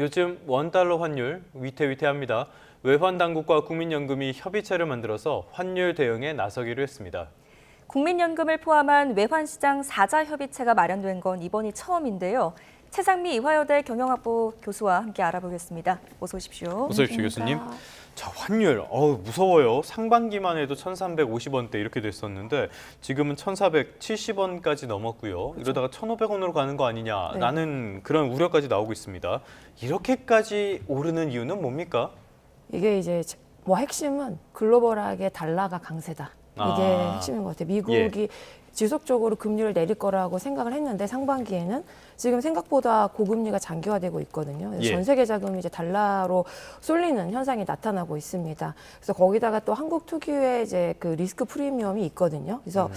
요즘 원달러 환율 위태위태합니다. 외환 당국과 국민연금이 협의체를 만들어서 환율 대응에 나서기로 했습니다. 국민연금을 포함한 외환시장 4자 협의체가 마련된 건 이번이 처음인데요. 최상미 이화여대 경영학부 교수와 함께 알아보겠습니다. 어서 오십시오. 어서 오십시오, 교수님. 자, 환율, 무서워요. 상반기만 해도 1,350원대 이렇게 됐었는데 지금은 1,470원까지 넘었고요. 이러다가 1,500원으로 가는 거 아니냐라는 그런 우려까지 나오고 있습니다. 이렇게까지 오르는 이유는 뭡니까? 이게 이제 뭐 핵심은 글로벌하게 달러가 강세다. 이게 핵심인 것 같아요. 미국이 지속적으로 금리를 내릴 거라고 생각을 했는데 상반기에는 지금 생각보다 고금리가 장기화되고 있거든요. 그래서 전 세계 자금이 이제 달러로 쏠리는 현상이 나타나고 있습니다. 그래서 거기다가 또 한국 특유의 이제 그 리스크 프리미엄이 있거든요. 그래서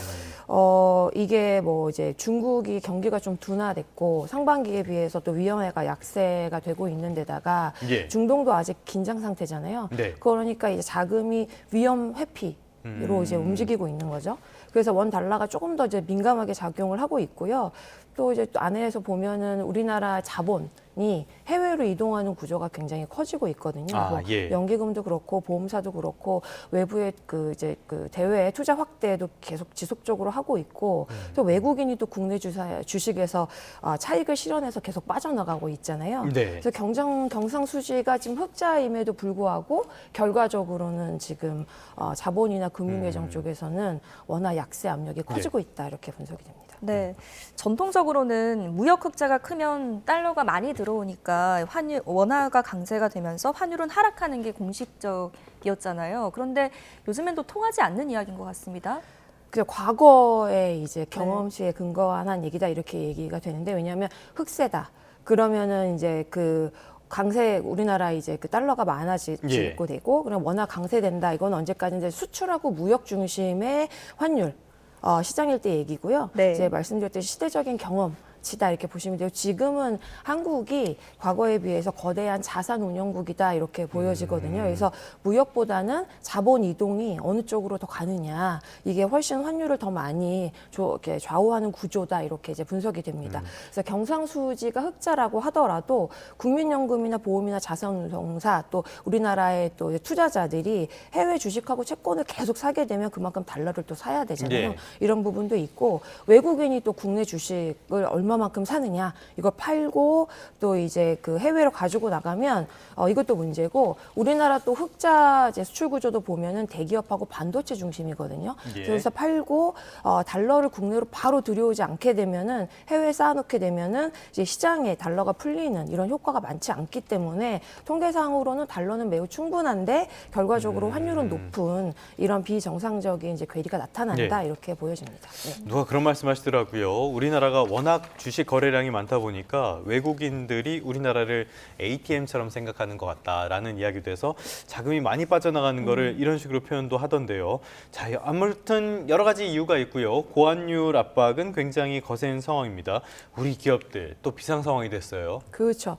이게 뭐 이제 중국이 경기가 좀 둔화됐고 상반기에 비해서 또 위험해가 약세가 되고 있는 데다가 중동도 아직 긴장 상태잖아요. 그러니까 이제 자금이 위험 회피로 이제 움직이고 있는 거죠. 그래서 원 달러가 조금 더 이제 민감하게 작용을 하고 있고요. 또 이제 또 안에서 보면은 우리나라 자본이 해외로 이동하는 구조가 굉장히 커지고 있거든요. 연기금도 그렇고 보험사도 그렇고 외부의 이제 대외 투자 확대도 계속 지속적으로 하고 있고 또 외국인이 또 국내 주식에서 차익을 실현해서 계속 빠져나가고 있잖아요. 그래서 경상수지가 지금 흑자임에도 불구하고 결과적으로는 지금 자본이나 금융예정 쪽에서는 워낙 약세 압력이 커지고 있다 이렇게 분석이 됩니다. 네, 전통적으로는 무역 흑자가 크면 달러가 많이 들어오니까 원화가 강세가 되면서 환율은 하락하는 게 공식적이었잖아요. 그런데 요즘엔 또 통하지 않는 이야기인 것 같습니다. 과거의 이제 경험치에 근거한 얘기다 이렇게 얘기가 되는데 왜냐하면 흑세다 그러면은 이제 강세 우리나라 이제 달러가 많아지고 되고 그럼 워낙 강세된다 이건 언제까지 이제 수출하고 무역 중심의 환율. 시장일 때 얘기고요. 이제 말씀드렸듯이 시대적인 경험치다 이렇게 보시면 돼요. 지금은 한국이 과거에 비해서 거대한 자산 운용국이다 이렇게 보여지거든요. 그래서 무역보다는 자본 이동이 어느 쪽으로 더 가느냐 이게 훨씬 환율을 더 많이 이렇게 좌우하는 구조다 이렇게 이제 분석이 됩니다. 그래서 경상수지가 흑자라고 하더라도 국민연금이나 보험이나 자산운용사 또 우리나라의 또 투자자들이 해외 주식하고 채권을 계속 사게 되면 그만큼 달러를 또 사야 되잖아요. 이런 부분도 있고 외국인이 또 국내 주식을 얼마만큼 사느냐 이걸 팔고 또 이제 해외로 가지고 나가면 이것도 문제고 우리나라 또 흑자 이제 수출 구조도 보면은 대기업하고 반도체 중심이거든요. 그래서 팔고 달러를 국내로 바로 들여오지 않게 되면은 해외에 쌓아놓게 되면은 이제 시장에 달러가 풀리는 이런 효과가 많지 않기 때문에 통계상으로는 달러는 매우 충분한데 결과적으로 환율은 높은 이런 비정상적인 이제 괴리가 나타난다 이렇게 보여집니다. 누가 그런 말씀하시더라고요. 우리나라가 워낙 주식 거래량이 많다 보니까 외국인들이 우리나라를 ATM처럼 생각하는 것 같다라는 이야기도 해서 자금이 많이 빠져나가는 거를 이런 식으로 표현도 하던데요. 자, 아무튼 여러 가지 이유가 있고요. 고환율 압박은 굉장히 거센 상황입니다. 우리 기업들 또 비상 상황이 됐어요. 그렇죠.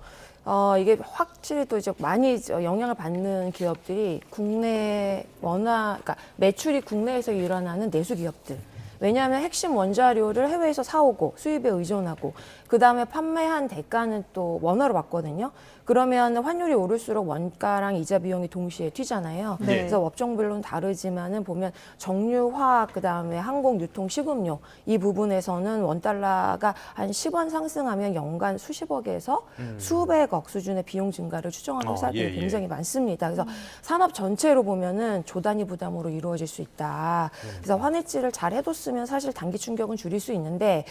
이게 확실히 또 이제 많이 영향을 받는 기업들이 그러니까 매출이 국내에서 일어나는 내수 기업들. 왜냐하면 핵심 원자료를 해외에서 사오고 수입에 의존하고 그다음에 판매한 대가는 또 원화로 받거든요. 그러면 환율이 오를수록 원가랑 이자 비용이 동시에 튀잖아요. 그래서 업종별로는 다르지만은 보면 정유, 화학, 그다음에 항공, 유통, 식음료 이 부분에서는 원달러가 한 10원 상승하면 연간 수십억에서 수백억 수준의 비용 증가를 추정하는 회사들이 굉장히 많습니다. 그래서 산업 전체로 보면은 조단위 부담으로 이루어질 수 있다. 그래서 환해지를 잘 해뒀으면 사실 단기 충격은 줄일 수 있는데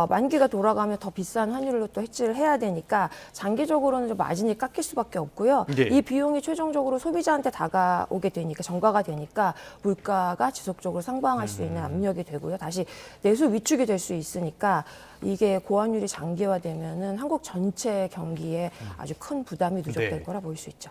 만기가 돌아가면 더 비싼 환율로 또 해지를 해야 되니까 장기적으로는 좀 마진이 깎일 수밖에 없고요. 이 비용이 최종적으로 소비자한테 다가오게 되니까 전가가 되니까 물가가 지속적으로 상방할 수 있는 압력이 되고요. 다시 내수 위축이 될 수 있으니까 이게 고환율이 장기화되면은 한국 전체 경기에 아주 큰 부담이 누적될 거라 보일 수 있죠.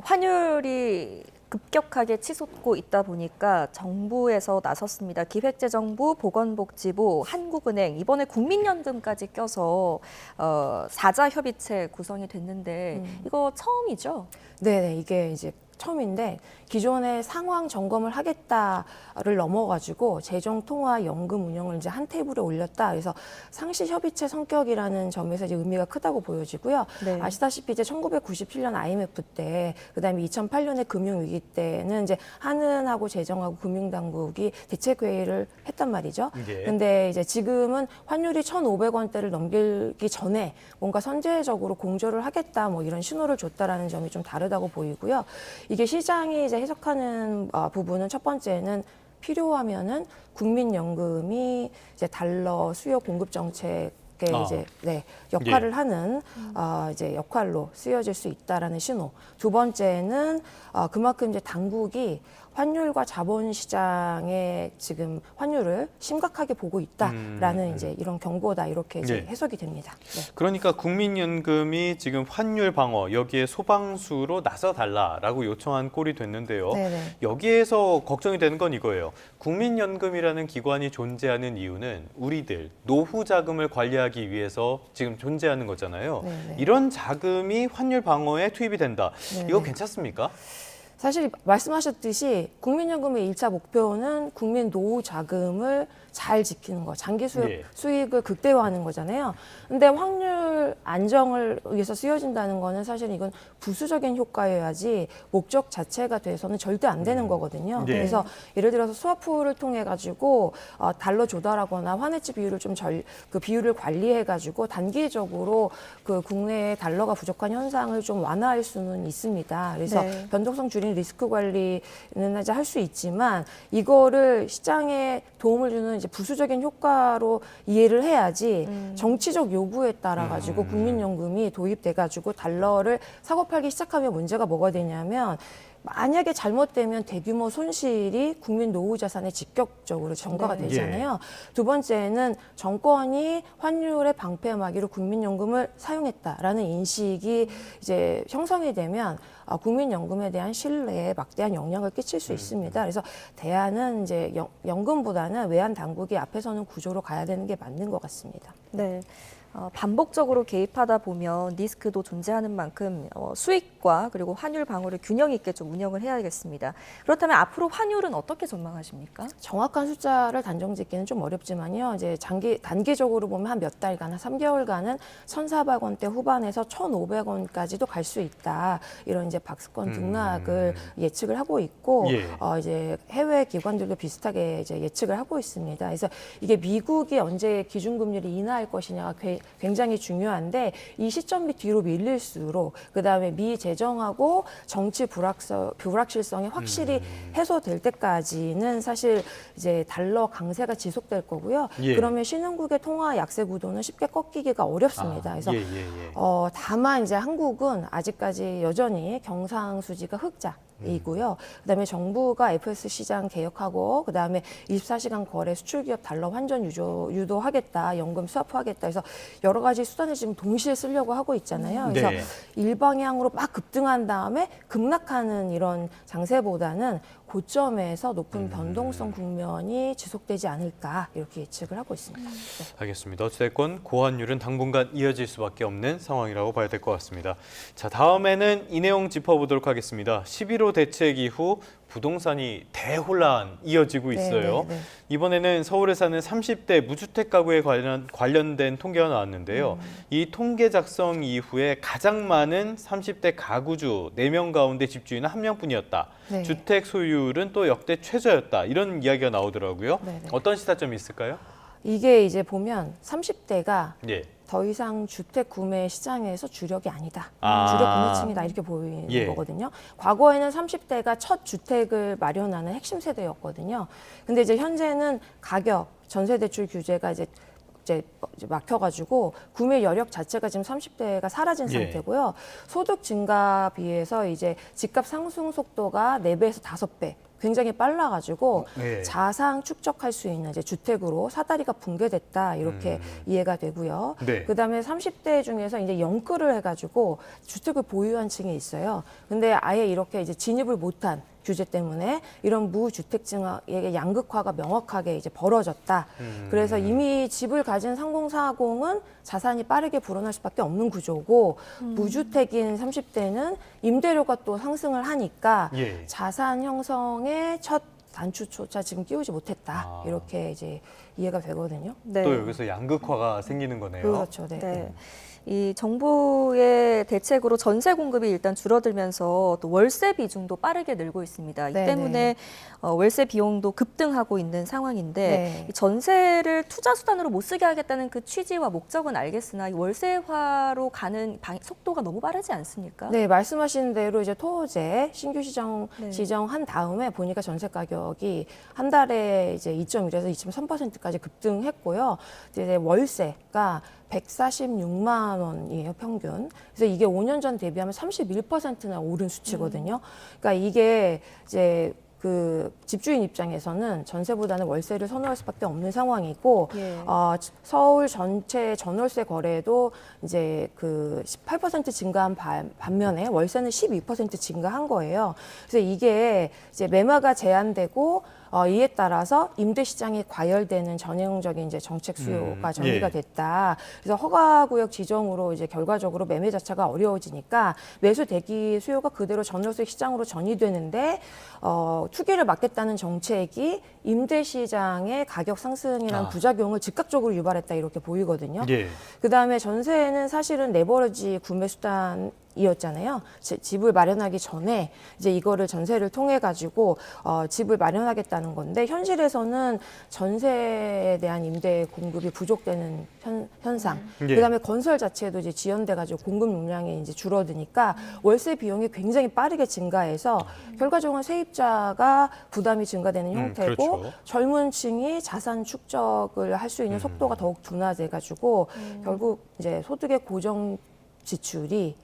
환율이 급격하게 치솟고 있다 보니까 정부에서 나섰습니다. 기획재정부, 보건복지부, 한국은행, 이번에 국민연금까지 껴서 4자 협의체 구성이 됐는데 이거 처음이죠? 네, 이게 이제 처음인데 기존의 상황 점검을 하겠다를 넘어가지고 재정 통화 연금 운영을 이제 한 테이블에 올렸다. 그래서 상시 협의체 성격이라는 점에서 이제 의미가 크다고 보여지고요. 네. 아시다시피 이제 1997년 IMF 때, 그다음에 2008년에 금융위기 때는 이제 한은하고 재정하고 금융당국이 대책회의를 했단 말이죠. 예. 근데 이제 지금은 환율이 1,500원대를 넘기기 전에 뭔가 선제적으로 공조를 하겠다, 뭐 이런 신호를 줬다라는 점이 좀 다르다고 보이고요. 이게 시장이 이제 해석하는 부분은 첫 번째는 필요하면은 국민연금이 이제 달러 수요 공급 정책에 이제 역할을 하는 이제 역할로 쓰여질 수 있다라는 신호. 두 번째는 그만큼 이제 당국이 환율과 자본시장의 지금 환율을 심각하게 보고 있다라는 이제 이런 경고다, 이렇게 이제 해석이 됩니다. 네. 그러니까 국민연금이 지금 환율 방어 여기에 소방수로 나서 달라라고 요청한 꼴이 됐는데요. 네네. 여기에서 걱정이 되는 건 이거예요. 국민연금이라는 기관이 존재하는 이유는 우리들 노후 자금을 관리하기 위해서 지금 존재하는 거잖아요. 네네. 이런 자금이 환율 방어에 투입이 된다. 네네. 이거 괜찮습니까? 사실 말씀하셨듯이 국민연금의 1차 목표는 국민 노후 자금을 잘 지키는 거, 장기 수익을 극대화하는 거잖아요. 근데 확률 안정을 위해서 쓰여진다는 거는 사실 이건 부수적인 효과여야지 목적 자체가 돼서는 절대 안 되는 거거든요. 네. 그래서 예를 들어서 스와프를 통해 가지고 달러 조달하거나 환해지 비율을 좀 그 비율을 관리해 가지고 단기적으로 그 국내에 달러가 부족한 현상을 좀 완화할 수는 있습니다. 그래서 네. 변동성 줄인 리스크 관리는 이제 할 수 있지만 이거를 시장에 도움을 주는 이제 부수적인 효과로 이해를 해야지 정치적 요구에 따라 가지고 국민연금이 도입돼 가지고 달러를 사고 팔기 시작하면 문제가 뭐가 되냐면 만약에 잘못되면 대규모 손실이 국민 노후 자산에 직접적으로 전가가 네. 되잖아요. 두 번째는 정권이 환율의 방패막이로 국민연금을 사용했다라는 인식이 이제 형성이 되면 국민연금에 대한 신뢰에 막대한 영향을 끼칠 수 있습니다. 그래서 대안은 이제 연금보다는 외환 당국이 앞에 서는 구조로 가야 되는 게 맞는 것 같습니다. 네. 반복적으로 개입하다 보면 리스크도 존재하는 만큼 수익과 그리고 환율 방어를 균형 있게 좀 운영을 해야겠습니다. 그렇다면 앞으로 환율은 어떻게 전망하십니까? 정확한 숫자를 단정 짓기는 좀 어렵지만요. 이제 단기적으로 보면 한 몇 달간, 한 3개월간은 1,400원대 후반에서 1,500원까지도 갈 수 있다. 이런 이제 박스권 등락을 예측을 하고 있고, 이제 해외 기관들도 비슷하게 이제 예측을 하고 있습니다. 그래서 이게 미국이 언제 기준금리를 인하할 것이냐가 굉장히 중요한데 이 시점이 뒤로 밀릴수록 그다음에 미 재정하고 정치 불확실성이 확실히 해소될 때까지는 사실 이제 달러 강세가 지속될 거고요. 그러면 신흥국의 통화 약세 구도는 쉽게 꺾이기가 어렵습니다. 그래서 다만 이제 한국은 아직까지 여전히 경상수지가 흑자이고요. 그다음에 정부가 FX 시장 개혁하고 그다음에 24시간 거래 수출기업 달러 환전 유도하겠다, 연금 스와프하겠다 해서 여러 가지 수단을 지금 동시에 쓰려고 하고 있잖아요. 그래서 일방향으로 막 급등한 다음에 급락하는 이런 장세보다는 고점에서 높은 변동성 국면이 지속되지 않을까 이렇게 예측을 하고 있습니다. 네. 알겠습니다. 어찌됐건 고환율은 당분간 이어질 수밖에 없는 상황이라고 봐야 될 것 같습니다. 자, 다음에는 이 내용 짚어보도록 하겠습니다. 11호 대책 이후 부동산이 대혼란 이어지고 있어요. 네. 이번에는 서울에 사는 30대 무주택 가구에 관련된 통계가 나왔는데요. 이 통계 작성 이후에 가장 많은 30대 가구주 4명 가운데 집주인은 1명뿐이었다. 네. 주택 소유율은 또 역대 최저였다. 이런 이야기가 나오더라고요. 네. 어떤 시사점이 있을까요? 이게 이제 보면 30대가 예. 더 이상 주택 구매 시장에서 주력이 아니다. 주력 구매층이다 이렇게 보이는 거거든요. 과거에는 30대가 첫 주택을 마련하는 핵심 세대였거든요. 근데 이제 현재는 가격, 전세 대출 규제가 이제 막혀가지고 구매 여력 자체가 지금 30대가 사라진 상태고요. 소득 증가 비해서 이제 집값 상승 속도가 4배에서 5배. 굉장히 빨라가지고 자상 축적할 수 있는 이제 주택으로 사다리가 붕괴됐다 이렇게 이해가 되고요. 그다음에 30대 중에서 이제 영끌을 해가지고 주택을 보유한 층이 있어요. 근데 아예 이렇게 이제 진입을 못한 규제 때문에 이런 무주택층의 양극화가 명확하게 이제 벌어졌다. 그래서 이미 집을 가진 3040은 자산이 빠르게 불어날 수밖에 없는 구조고 무주택인 30대는 임대료가 또 상승을 하니까 예. 자산 형성의 첫 단추조차 지금 끼우지 못했다. 이렇게 이제 이해가 되거든요. 네. 또 여기서 양극화가 생기는 거네요. 그렇죠. 네. 네. 이 정부의 대책으로 전세 공급이 일단 줄어들면서 또 월세 비중도 빠르게 늘고 있습니다. 이 네, 때문에 월세 비용도 급등하고 있는 상황인데 네. 이 전세를 투자 수단으로 못 쓰게 하겠다는 그 취지와 목적은 알겠으나 이 월세화로 가는 속도가 너무 빠르지 않습니까? 네, 말씀하신 대로 이제 토제 신규 시장 네. 지정한 다음에 보니까 전세 가격이 한 달에 이제 2.1에서 2.3%까지 급등했고요. 이제 월세가 146만 원이에요, 평균. 그래서 이게 5년 전 대비하면 31%나 오른 수치거든요. 그러니까 이게 이제 그 집주인 입장에서는 전세보다는 월세를 선호할 수밖에 없는 상황이고, 예. 서울 전체 전월세 거래도 이제 그 18% 증가한 반면에 월세는 12% 증가한 거예요. 그래서 이게 이제 매매가 제한되고 이에 따라서 임대 시장이 과열되는 전형적인 이제 정책 수요가 전이가 예. 됐다. 그래서 허가구역 지정으로 이제 결과적으로 매매 자체가 어려워지니까 매수 대기 수요가 그대로 전월세 시장으로 전이되는데 투기를 막겠다는 정책이 임대 시장의 가격 상승이라는 부작용을 즉각적으로 유발했다 이렇게 보이거든요. 예. 그다음에 전세는 사실은 레버리지 구매 수단이었잖아요. 집을 마련하기 전에 이제 이거를 전세를 통해 가지고 집을 마련하겠다는 건데 현실에서는 전세에 대한 임대 공급이 부족되는 현상. 예. 그다음에 건설 자체도 이제 지연돼 가지고 공급 용량이 이제 줄어드니까 월세 비용이 굉장히 빠르게 증가해서 결과적으로 세입자가 부담이 증가되는 형태고 그렇죠. 젊은 층이 자산 축적을 할 수 있는 속도가 더욱 둔화돼 가지고 결국 이제 소득의 고정 지출이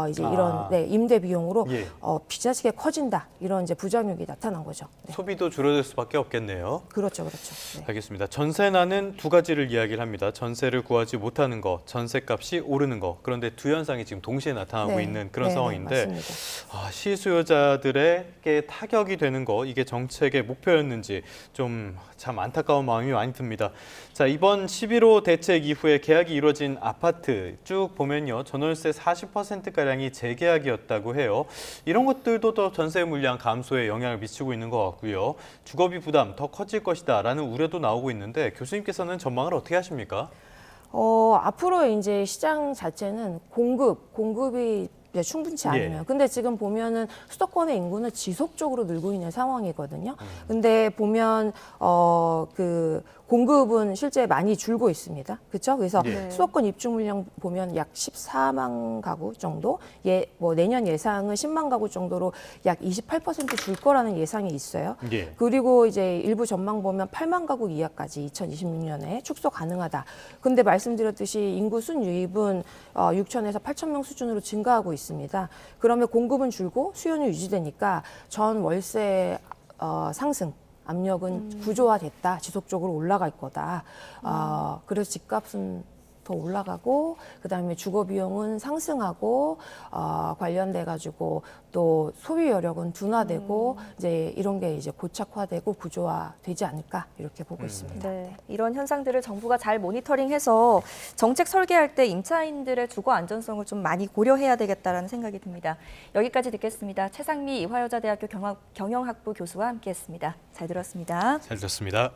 이제 이런 임대 비용으로 예. 비자식에 커진다 이런 이제 부작용이 나타난 거죠. 네. 소비도 줄어들 수밖에 없겠네요. 그렇죠. 네. 알겠습니다. 전세난은 두 가지를 이야기를 합니다. 전세를 구하지 못하는 거, 전세값이 오르는 거. 그런데 두 현상이 지금 동시에 나타나고 네. 있는 그런 네, 상황인데 맞습니다. 시수요자들에게 타격이 되는 거, 이게 정책의 목표였는지 좀 참 안타까운 마음이 많이 듭니다. 자, 이번 11호 대책 이후에 계약이 이루어진 아파트 쭉 보면요. 전월세 40%가량이 재계약이었다고 해요. 이런 것들도 더 전세 물량 감소에 영향을 미치고 있는 것 같고요. 주거비 부담 더 커질 것이다라는 우려도 나오고 있는데 교수님께서는 전망을 어떻게 하십니까? 앞으로 이제 시장 자체는 공급이 이제 충분치 않으면. 예. 근데 지금 보면은 수도권의 인구는 지속적으로 늘고 있는 상황이거든요. 근데 보면 그 공급은 실제 많이 줄고 있습니다. 그렇죠? 그래서 예. 수도권 입주 물량 보면 약 14만 가구 정도, 뭐 내년 예상은 10만 가구 정도로 약 28%줄 거라는 예상이 있어요. 예. 그리고 이제 일부 전망 보면 8만 가구 이하까지 2026년에 축소 가능하다. 근데 말씀드렸듯이 인구 순유입은 6천에서 8천 명 수준으로 증가하고 있습니다. 그러면 공급은 줄고 수요는 유지되니까 전 월세 상승 압력은 구조화됐다. 지속적으로 올라갈 거다. 그래서 집값은 더 올라가고 그다음에 주거 비용은 상승하고 관련돼 가지고 또 소비 여력은 둔화되고 이제 이런 게 이제 고착화되고 구조화되지 않을까 이렇게 보고 있습니다. 네, 이런 현상들을 정부가 잘 모니터링해서 정책 설계할 때 임차인들의 주거 안전성을 좀 많이 고려해야 되겠다라는 생각이 듭니다. 여기까지 듣겠습니다. 최상미 이화여자대학교 경영학부 교수와 함께했습니다. 잘 들었습니다. 잘 들었습니다.